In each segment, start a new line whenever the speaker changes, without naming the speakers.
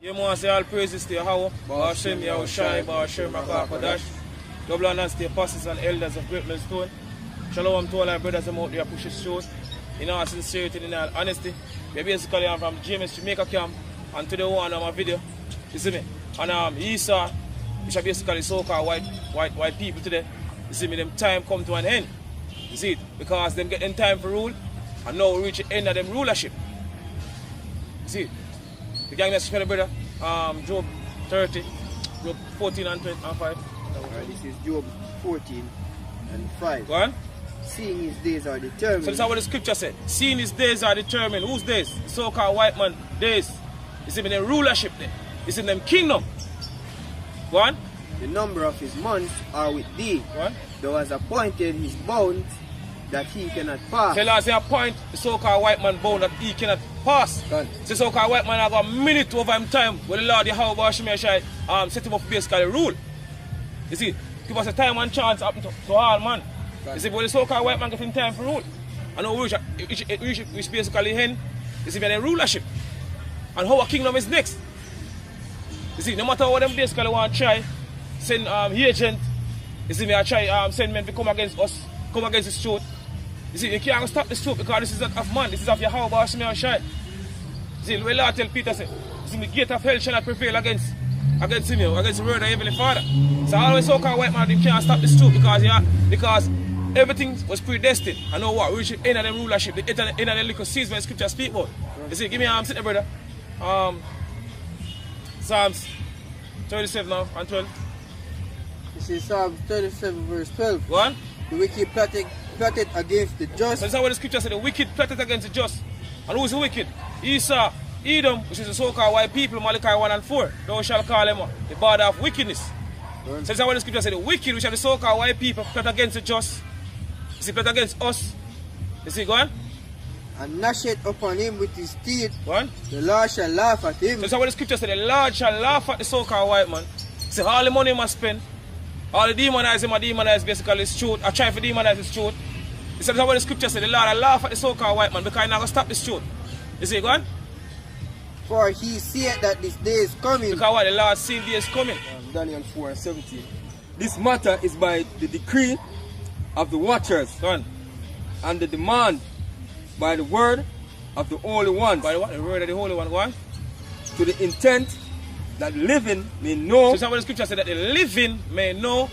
You must say all praises to Yahweh, Ba'ashem Yahushai, Ba'ashem Rakakadash, double honors to the apostles and elders of Great Millstone. Shalom to all our brothers and out there push his shows. In all sincerity, in all honesty. We basically I'm from James Jamaica camp and today one of my video. You see me? And Esau, which are basically so-called white people today. You see me, them time come to an end. You see it? Because them getting time for rule and now we reach the end of them rulership. You see it? The gang message for the brother, Job 30, Job 14 and 5.
Alright, this is Job 14 and 5.
Go on.
Seeing his days are determined.
So this is what the scripture said. Seeing his days are determined. Whose days? The so-called white man days. It's in their rulership there. It's in them kingdom. Go on.
The number of his months are with thee.
Go on.
Thou hast appointed his bounds that he cannot pass.
So Lord say appoint the so-called white man bound that he cannot pass. The so-called white man have got a minute over him time when the Lord Yahweh Ba'ashim set him up for basically rule. You see, give us a time and chance up to all man. You see, but the so-called white man getting time for rule. And now which basically hen, you see, the rulership. And how a kingdom is next. You see, no matter what them basically want to try, send agent, you see, me I try send men to come against us, come against this truth. You see, you can't stop this truth because this is not of man, this is of Yahweh Ba'ashim. See, the Lord tell Peter, say, you see, the gate of hell shall not prevail against him, against the word of Heavenly Father. So always so-called white man, they can't stop this truth because everything was predestined. I know what, we reach the end of the rulership, the end of the little seeds when scripture speak about. You see, give me sit there, brother. Psalms 37 now and 12.
This is Psalms 37 verse 12.
Go on.
The wicked plotted against the just.
So that's what the scripture said, the wicked plotted against the just. And who is the wicked? Esau, Edom, which is the so-called white people, Malachi 1 and 4. Thou shalt call them the border of wickedness. So that's what the scripture said, the wicked, which are the so-called white people, plot against the just. You see, plot against us. You see, go on.
And gnasheth upon him with his teeth.
Go on.
The Lord shall laugh at him.
So that's what the scripture said, the Lord shall laugh at the so-called white man. See, all the money he must spend, all the demonize him, demonize basically his truth, or try to demonize his truth. So that's what the scripture said, the Lord will laugh at the so-called white man because he's not going to stop this truth. You see, go on.
For he seeth that this day is coming.
Because what the Lord seen day is coming.
Daniel 4 and 17. This matter is by the decree of the watchers.
Go on.
And the demand by the word of the Holy Ones.
By the what? The word of the Holy One. Go on.
To the intent that living may know.
So somebody the scripture said that the living may know.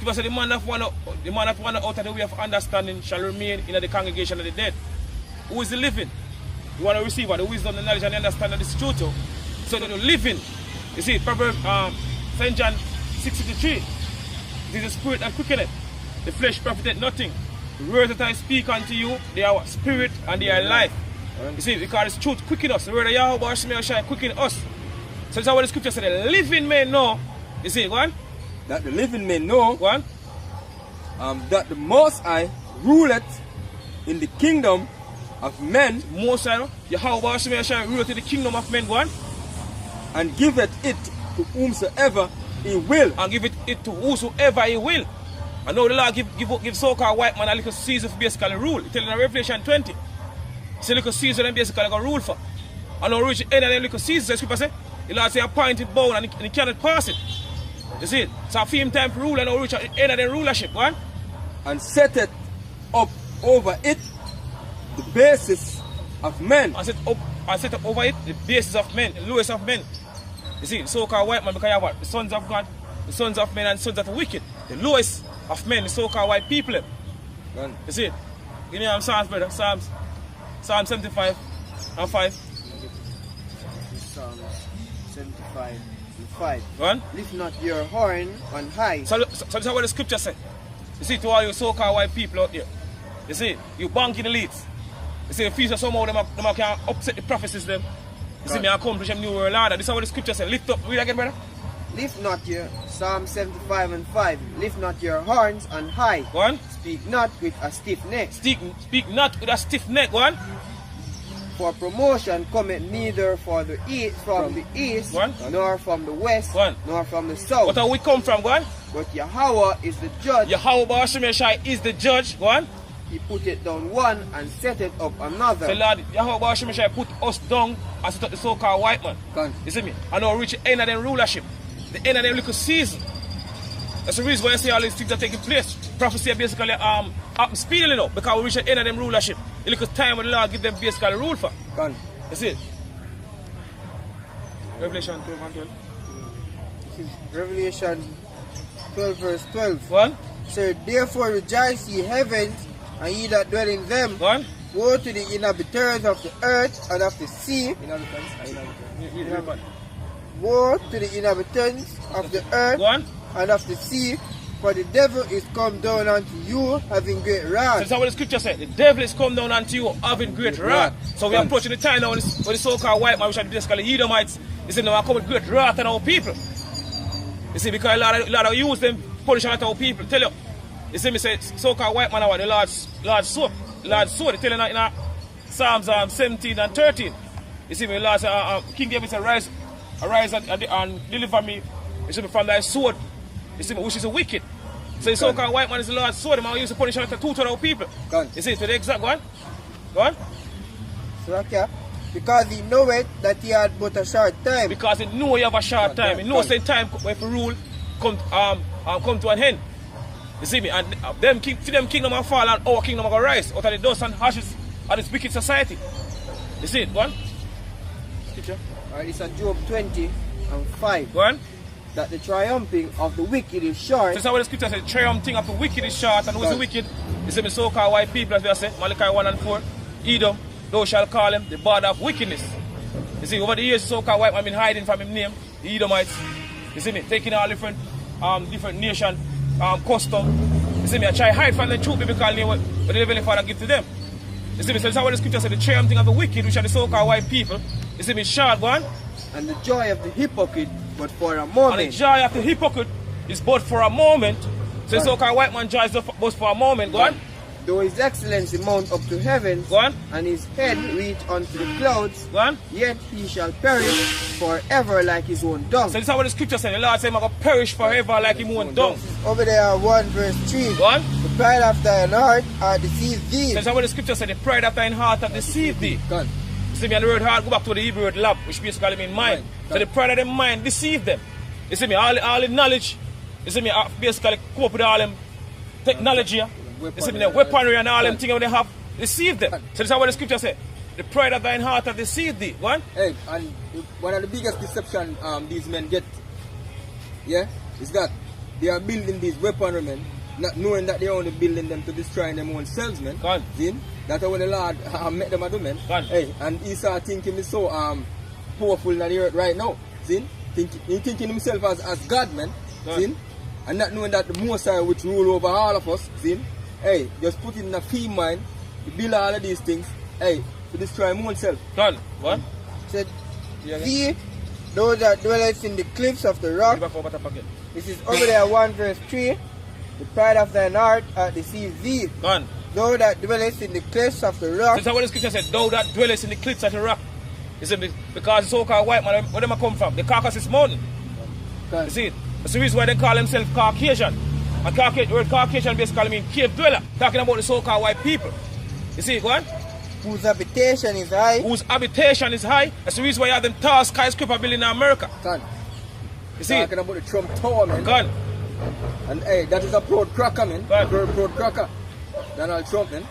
Because the man that wander out of the way of understanding shall remain in the congregation of the dead. Who is the living? You want to receive the wisdom, the knowledge, and the understanding of this truth. So the living, you see, Proverbs St. John 6:53. It is the spirit that quickeneth, the flesh profiteth nothing. The words that I speak unto you, they are spirit and they are life. You see, because this truth quicken us. The word of Yahweh Ba'ashim quicken us. So that's what the scripture said, the living may know. You see, go on.
That the living may know.
Go on.
That the Most High ruleth in the kingdom of men.
Most High, Yahweh Ba'ashim ruleth in the kingdom of men. Go on.
And giveth it to whomsoever he will.
And give it to whosoever he will. I know the Lord give so-called white man a little season for basically rule. He telling in Revelation 20. It's a little season and basically going to rule for. And now reach the end of the little season, the scripture say, the Lord say appointed bound and he cannot pass it. You see it? So I feel him time to rule and now reach the end of the rulership. Go on.
And set it up over it the basis of men.
And set up over it the basis of men, the lowest of men. You see, the so-called white man because you have what? The sons of God, the sons of men and sons of the wicked. The lowest of men, the so-called white people. You see it? Give me Psalms, brother. Psalm 75 and 5.
Psalms 75 and 5.
Go on.
Lift not your horn on high.
So this is what the scripture said. You see, to all you so-called white people out there. You see, you banking elites. You see, the future somehow them can upset the prophecies them. You see, me accomplish them new world order. This is what the scripture said. Lift up. Read again, brother.
Lift not your, Psalm 75 and 5. Lift not your horns on high.
Go on.
Speak not with a stiff neck.
Speak not with a stiff neck. Go on.
For promotion cometh neither from the east, nor from the west, nor from the south.
What are we come from? Go on.
But Yahweh is the judge.
Yahweh Ba'ashim is the judge. Go on.
he put it down one and set it up another.
So Lord, Yahweh Hashem shall put us down and set up the so-called white man. You see me? And now reach the end of them rulership. The end of them little season. That's the reason why I see all these things are taking place. Prophecy are basically up speedily now because we reach the end of them rulership. The little time when the Lord give them basically rule for. You see it? Revelation 12 and 12.
This is Revelation 12 verse 12.
One.
So therefore rejoice ye heavens, and ye that dwell in them.
One.
Woe to the inhabitants of the earth and of the sea. Woe to the inhabitants of the earth and of the sea, for the devil is come down unto you, having great wrath.
That's what the scripture said. The devil is come down unto you, having great wrath. So we are approaching the time now when the so-called white man, which are basically Edomites, is now come with great wrath on our people. You see, because a lot of use them punish out our people. Tell you. You see me say so-called white man are the Lord's sword. Lord's sword. They tell you in Psalms 17 and 13. You see me, Lord say, King David said, arise and deliver me, you see me, from thy sword. You see me, which is a wicked. So the so-called white man is the Lord's sword. Man used to punish out the two of our people. You see, so the exact one. Go on.
So okay. Because he knoweth that he had but a short time.
Because he know you have a short time. He knows the time when the rule come to an end. You see me? And them kingdom will fall and our kingdom will rise out of the dust and ashes of this wicked society. You see it? Go on. Scripture.
Alright, it's at Job 20 and 5.
Go on.
That the triumphing of the wicked is short.
That's how the scripture says, the triumphing of the wicked is short. And who's the wicked? You see me, so-called white people, as we say, Malachi 1 and 4. Edom, thou shalt call him the border of wickedness. You see, over the years, so-called white man been hiding from his name, the Edomites. You see me, taking all different nation custom. You see me, I try to hide from the truth because what the Heavenly Father give to them. You see me, so that's how the scripture says, the triumphing of the wicked, which are the so-called white people. You see me, short one.
And the joy of the hypocrite, but for a moment.
And the joy of the hypocrite is but for a moment. So the so-called white man joy is but for a moment. Go on.
Though his excellency mount up to heaven, and his head reach unto the clouds, yet he shall perish forever like his own dung.
So this is what the scripture says. The Lord said, I'm going to perish forever like his own dung.
Over there, 1 verse 3. The pride of thine heart hath deceived thee.
So this is what the scripture says. The pride of thine heart hath deceived thee. You see me, and the word heart, go back to the Hebrew word lab, which basically means mind. So the pride of the mind deceived them. You see me, all the knowledge, you see me, basically come up with all them technology. You see me, the weaponry and all them things they have deceived them. So this is what the scripture says. The pride of thine heart hath deceived thee. One?
Hey, and one of the biggest deception these men get, is that they are building these weaponry, men, not knowing that they are only building them to destroy them own selves, man. See? That's when the Lord met them at the men. Hey, and Esau thinking is so powerful in the earth right now. See? He thinking himself as God, man. See? And not knowing that the Most High which rule over all of us. See? Hey, just put it in a free mind, to build all of these things, hey, to destroy him own self.
Done. What?
Said, see, those that dwelleth in the cliffs of the rock. This is over there, 1 verse 3. The pride of thine heart hath deceived thee.
Done.
Thou that dwellest in the cliffs of the rock.
That's what the scripture said. Thou that dwellest in the cliffs of the rock. You see, because the so-called white man, where them come from? The Caucasus mountain. You see it? That's the reason why they call themselves Caucasian. And the word Caucasian basically means cave dweller. Talking about the so-called white people. You see it, go on?
Whose habitation is high.
Whose habitation is high. That's the reason why you have them tall skyscraper building in America. You see
talking about the Trump Tower, man.
Gone.
And hey, that is a proud cracker, man. Proud cracker. Donald Trump, man.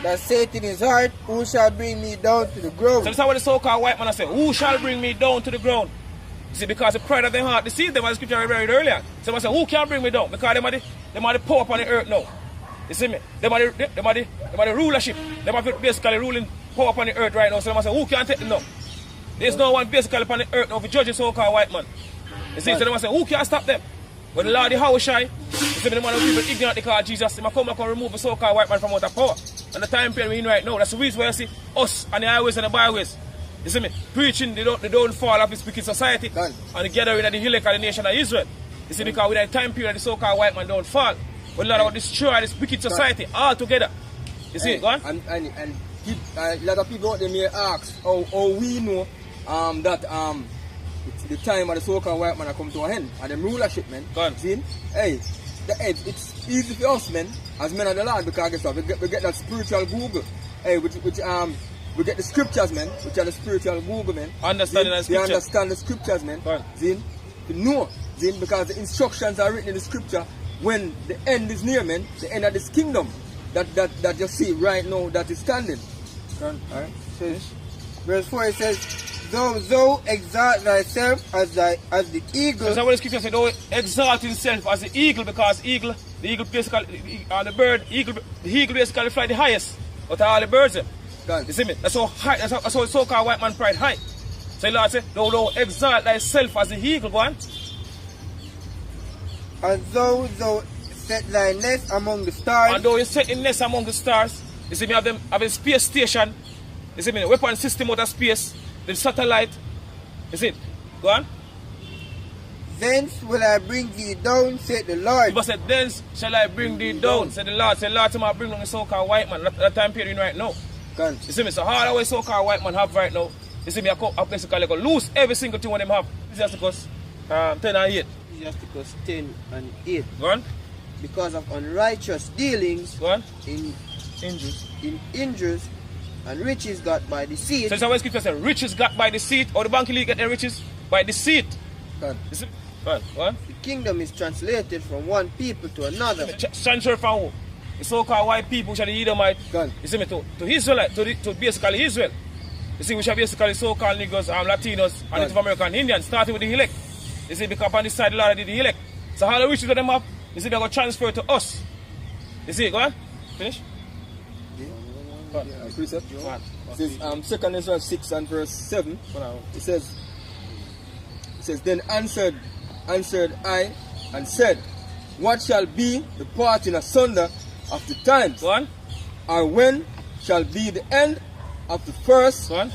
That saith in his heart, who shall bring me down to the ground?
So that's what the so-called white man say. Who shall bring me down to the ground? You see, because the pride of their heart deceived them, as the scripture I read earlier. So I say, who can bring me down? Because they are the power upon the earth now. You see me? They are the rulership. They are basically ruling power upon the earth right now. So they say, who can take them down? There's no one basically upon the earth now to judge the so-called white man. You see, so they say, who can stop them? When the Lord the house shy, you see me, the man of people ignorant they call Jesus, they come back and remove the so-called white man from out of power. And the time period we're in right now, that's the reason why you see us and the highways and the byways. You see me? Preaching the downfall of this wicked society and the gathering of the elect of the nation of Israel. You see, because with that time period, the so-called white man don't fall. But Lord will destroy this wicked society altogether. You see, go on?
And a lot of people out there may ask how we know that the time of the so-called white man come to an end and the rulership, man.
Go on.
See? Hey, it's easy for us, men, as men of the Lord, because guess what? We get that spiritual Google. Hey, we get the scriptures, man, which are the spiritual Google, man.
Understanding the scriptures.
They understand the scriptures, man. Zin, to know, Zin, because the instructions are written in the scripture when the end is near, man, the end of this kingdom that you see right now that is standing.
Alright. Verse 4 it says, Thou exalt thyself as the eagle.
That's what the scripture said, thou exalt himself as the eagle, because the eagle basically, the bird, the eagle basically fly the highest out of all the birds. You see me? That's how high, that's how the so-called white man pride high. So the Lord said, thou exalt thyself as the eagle, go on.
And thou set thy nest among the stars.
And though you set in nest among the stars, you see me have a space station, you see me, the weapon system out of space, the satellite, you see it? Go on.
Thence will I bring thee down, said the Lord.
He said, thence shall I bring thee down, said the Lord. Said the Lord, to bring down the so-called white man, that time period right now. You see me, so all the way so-called white man have right now, you see me, I basically go lose every single thing what them have. Ecclesiasticus 10 and 8.
Ecclesiasticus 10 and 8.
Go on.
Because of unrighteous dealings in injuries and riches got by deceit.
So that's why scripture says riches got by deceit, or the bank elite get their riches by deceit.
God.
You see? Go on.
The kingdom is translated from one people to another.
Transfer from who? The so-called white people, which are the Edomite.
God.
You see me, to Israelite, to basically Israel. You see, which are basically so-called Negroes, Latinos, and Native American Indians, starting with the elect. You see, because on this side, the Lord did the elect. So all the riches that them have, you see, they're going to transfer to us. You see, go on. Finish?
Precept. It says, 2 Ezra 6 and verse 7. It says, then answered I and said, what shall be the parting asunder of the times?
Go on.
Or when shall be the end of the first
Go on.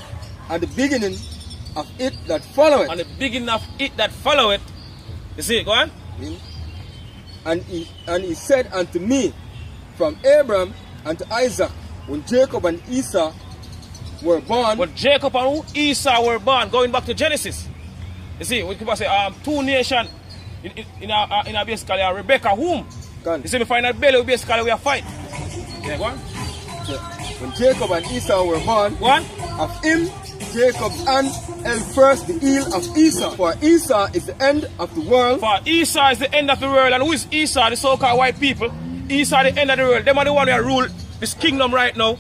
and the beginning of it that follow it?
And the beginning of it that follow it. You see, go on.
And he said unto me, from Abraham unto Isaac, when Jacob and Esau were born.
When Jacob and Esau were born, going back to Genesis. You see, we people say two nations in a basically a Rebecca womb. You see, we find that belly basically we are fight. Yeah, go on.
So, when Jacob and Esau were born, of him Jacob's hand held first the heel of Esau. For Esau is the end of the world.
For Esau is the end of the world. And who is Esau? The so-called white people. Esau the end of the world. Them are the one who rule this kingdom right now.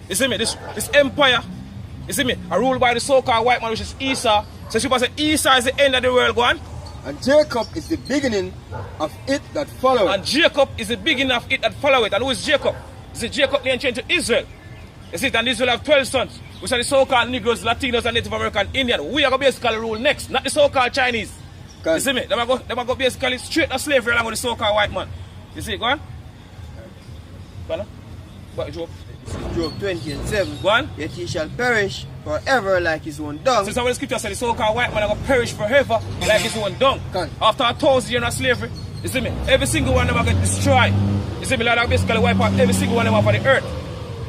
You see me? This empire. You see me? I rule by the so-called white man, which is Esau. So she say Esau is the end of the world. Go on.
And Jacob is the beginning of it that follow it.
And Jacob is the beginning of it that follow it. And who is Jacob? Is it Jacob name changed to Israel? You see, and Israel have 12 sons, which are the so-called Negroes, Latinos, and Native American Indians. We are going to basically rule next, not the so-called Chinese. You see me? They are going to basically straight to slavery along with the so-called white man. You see, go on. Go on. What, Job?
Job 20 and 7.
Go on.
Yet he shall perish forever like his own dung.
So the scripture says the so-called white man are going to perish forever like his own dung. After 1,000 years of slavery, you see me? Every single one of them are going to destroy. You see me? Lord basically wipe out every single one of them off of the earth.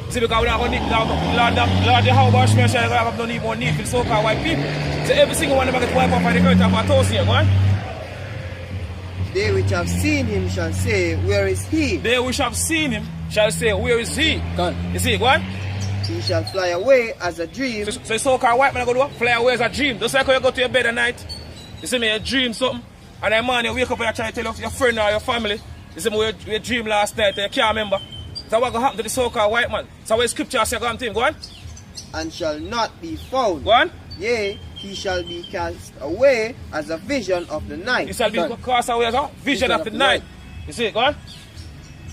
See, because we don't have Lord, the Howard Shmir shall have no more need for the so-called white people. So every single one of them get wiped off of the earth after 1,000 years, go on.
They which have seen him shall say, where is he?
They which have seen him shall say, where is he?
Gone.
You see, go on.
He shall fly away as a dream.
So the so-called white man go do what? Fly away as a dream. Just like when you go to your bed at night, you see me, you dream something, and then morning you wake up and you try to tell your friend or your family, you see me, you dream last night and you can't remember. So what going to happen to the so-called white man? So what scripture says, go on to him, go on.
And shall not be found.
Go on.
Yea, he shall be cast away as a vision of the night.
He shall be cast away as a vision of the night. You see it, go on.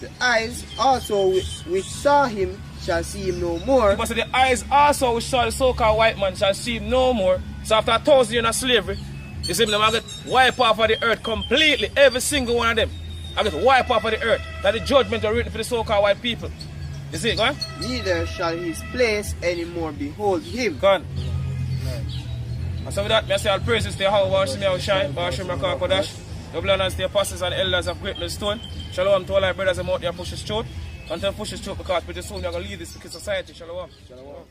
The eyes also which saw him shall see him no more.
But the eyes also which saw the so-called white man shall see him no more. So after 1,000 years of slavery, you see them are going to wipe off of the earth completely, every single one of them. I get wipe off of the earth. That the judgment are written for the so-called white people. You see it, go on?
Neither shall his place any more behold him.
Go on. And so with that, I say all praises to Yahweh, Shemiyah, Shai, Bashim, Rakar, Kodash, the blindness to the apostles and elders of Great Millstone. Shalom to all our brothers and out there push his throat. Until push his throat, because pretty soon we are going to leave this wicked society. Shalom. Shalom.